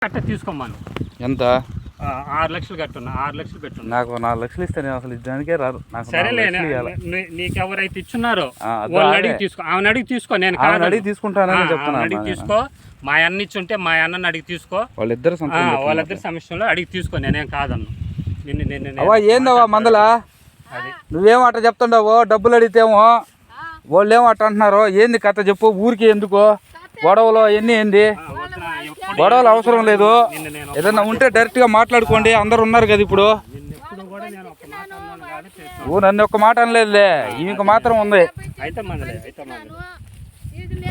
కట్ట తీసుకోమను. ఎంత? 6 లక్షలు కట్టున్నా. 6 లక్షలు పెట్టున్నా. నాకు 4 లక్షలు ఇస్తే నేను అసలు ఇద్దరికే రాదు. సరేలే, నీకు ఎవరైతే ఇచ్చున్నారో వాళ్ళని అడిగి తీసుకో. ఆమెను అడిగి తీసుకో. నేను అడిగి తీసుకుంటానని చెప్తాను. అడిగి తీసుకో. మా అన్న ఇచ్చుంటే మా అన్నని అడిగి తీసుకో. వాళ్ళిద్దరు సమస్యలో అడిగి తీసుకో. నేనేం కాదన్ను. ఏందవా మందలా నువ్వేమో అట్ట చెప్తుండవు? డబ్బులు అడిగితేమో వాళ్ళు ఏమో అట్ట అంటున్నారు. ఏంది కథ చెప్పు. ఊరికి ఎందుకు గొడవలు ఎన్ని? ఏంది గొడవలు? అవసరం లేదు. ఏదన్నా ఉంటే డైరెక్ట్ గా మాట్లాడుకోండి. అందరు ఉన్నారు కదా ఇప్పుడు. నన్ను ఒక్క మాట అనలేదులే, ఈమెకు మాత్రం ఉంది.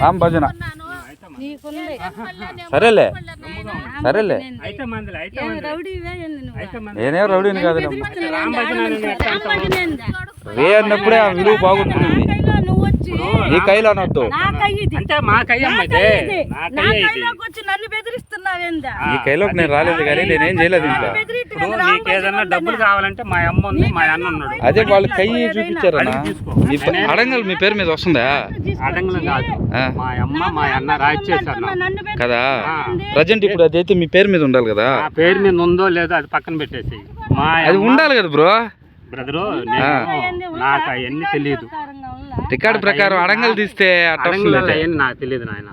రామ్ భజన. సరేలే సరేలే, నేనేం రౌడీని కాదు. రే అన్నప్పుడే ఆ విలువ బాగుంటుంది. నీ కైలో అనొద్దు. ఈ కైలోకి నేను రాలేదు కానీ నేనేం చేయలేదు. ఇంకా ఏదన్నా డబ్బులు కావాలంటే మా అమ్మ ఉంది, మా అన్న ఉన్నాడు. అదే వాళ్ళు కై చూపించారన్నా. అడంగల్ మీ పేరు మీద వస్తుందా? అడంగల్ కాదు, మా అమ్మ మా అన్న రాయిచ్చేసారు కదా. ప్రజెంట్ ఇప్పుడు అదైతే మీ పేరు మీద ఉండాలి కదా. పేరు మీద ఉందో లేదో అది పక్కన పెట్టేసి అది ఉండాలి కదా బ్రో. బ్రదరు నాకు అవన్నీ తెలియదు. రికార్డు ప్రకారం అడంగల్ తీస్తే నాకు తెలియదు నాయన.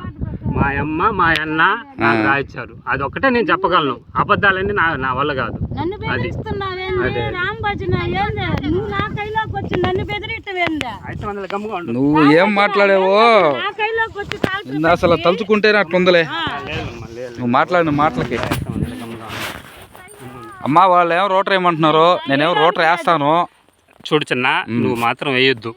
మా అమ్మ మా అన్న నాకు రాయించారు. అది ఒక్కటే నేను చెప్పగలను. అబద్ధాలన్నీ నా వల్ల కాదు. అది నువ్వు ఏం మాట్లాడావో అసలు తలుచుకుంటేనే అట్లుందలే. నువ్వు మాట్లాడిన మాటలకి. అమ్మా వాళ్ళు ఏమో రోటర్ వేయమంటున్నారు, నేనేమో రోటర్ వేస్తాను. చూడు చిన్న, నువ్వు మాత్రం వేయొద్దు.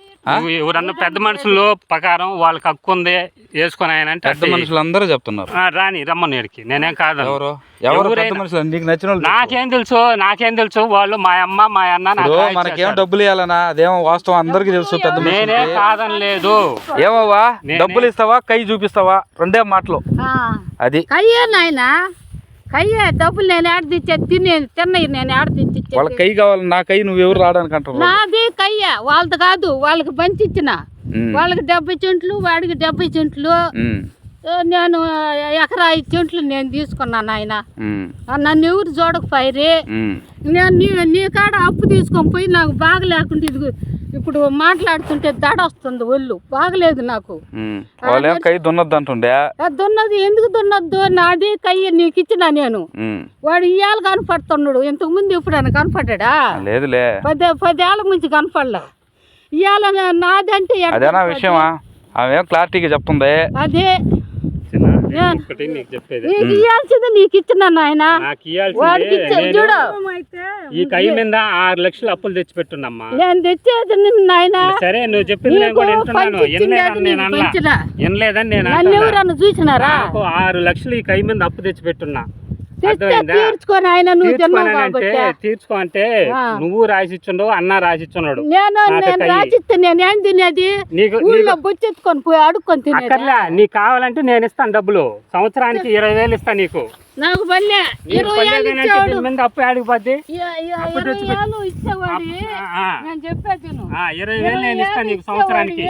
ఎవరన్నా పెద్ద మనుషులు ప్రకారం వాళ్ళకి హక్కు ఉంది వేసుకొని ఆయన అంటే పెద్ద మనుషులు అందరూ చెప్తున్నారు. రాని రమ్మని ఏడికి నేనేం కాదు. నాకేం తెలుసు వాళ్ళు మా అమ్మ మా అన్న. మనకేం డబ్బులు ఇవ్వాలన్నా అదేమో వాస్తవం అందరికి తెలుసు. పెద్ద నేనే కాదని లేదు. ఏమోవా డబ్బులు ఇస్తావా కై చూపిస్తావా? రెండే మాటలు. అది కయ్యే డబ్బులు నేను ఆడ తెచ్చేది తిన్నయ్యి నేను ఆడ తెచ్చి. వాళ్ళ కై కావాలి. నా కై నువ్వు ఎవరు రావడానికి అంటారు? నాది కయ్య, వాళ్ళది కాదు. వాళ్ళకి పంచి ఇచ్చిన. వాళ్ళకి 70 సెంట్లు, వాడికి 70 సెంట్లు. నేను ఎకరా 5 సెంట్లు నేను తీసుకున్నాను. ఆయన నన్ను ఎవరు చూడకపోయి నేను నీ కాడ అప్పు తీసుకొని పోయి నాకు బాగా లేకుండా ఇది ఇప్పుడు మాట్లాడుతుంటే దడ వస్తుంది. ఒళ్ళు బాగలేదు నాకు. దున్నది ఎందుకు దున్నద్దు? నాది కయ్య నీకు ఇచ్చిన నేను. వాడు ఇవాళ కనపడుతున్నాడు. ఇంతకు ముందు ఎప్పుడైనా కనపడ్డా? లేదులే, 10 ఏళ్ళ నుంచి కనపడలే. ఇవాళ నాదంటే విషయమా? ఆమె క్లారిటీగా చెప్తుంది. అదే నీకు ఇవ్వాల్సింది నీకు ఇచ్చిన ఆయన. చూడు, ఈ కై మీద 6 లక్షలు అప్పులు తెచ్చి పెట్టున్నామ్మా. నేను తెచ్చేది నాయన. సరే నువ్వు చెప్పింది నన్ను ఎవరన్నా చూసినారా? 6 లక్షలు ఈ కై మీద అప్పు తెచ్చి పెట్టున్నా. తీర్చుకొని ఆయన తీర్చుకో అంటే నువ్వు రాసిచ్చుండవు, అన్న రాసిచ్చున్నాడు. నేను రాసిస్తే నేనేం తినేది? బొచ్చెత్తుకొని పోయి అడుక్కొని తినేది. నీకు కావాలంటే నేను ఇస్తాను డబ్బులు. సంవత్సరానికి 20,000 ఇస్తాను నీకు. నాకు మీద అప్పు ఆడిపోద్ది. ఇచ్చేవాడు నేను చెప్పేది 20,000 నేను ఇస్తాను నీకు సంవత్సరానికి.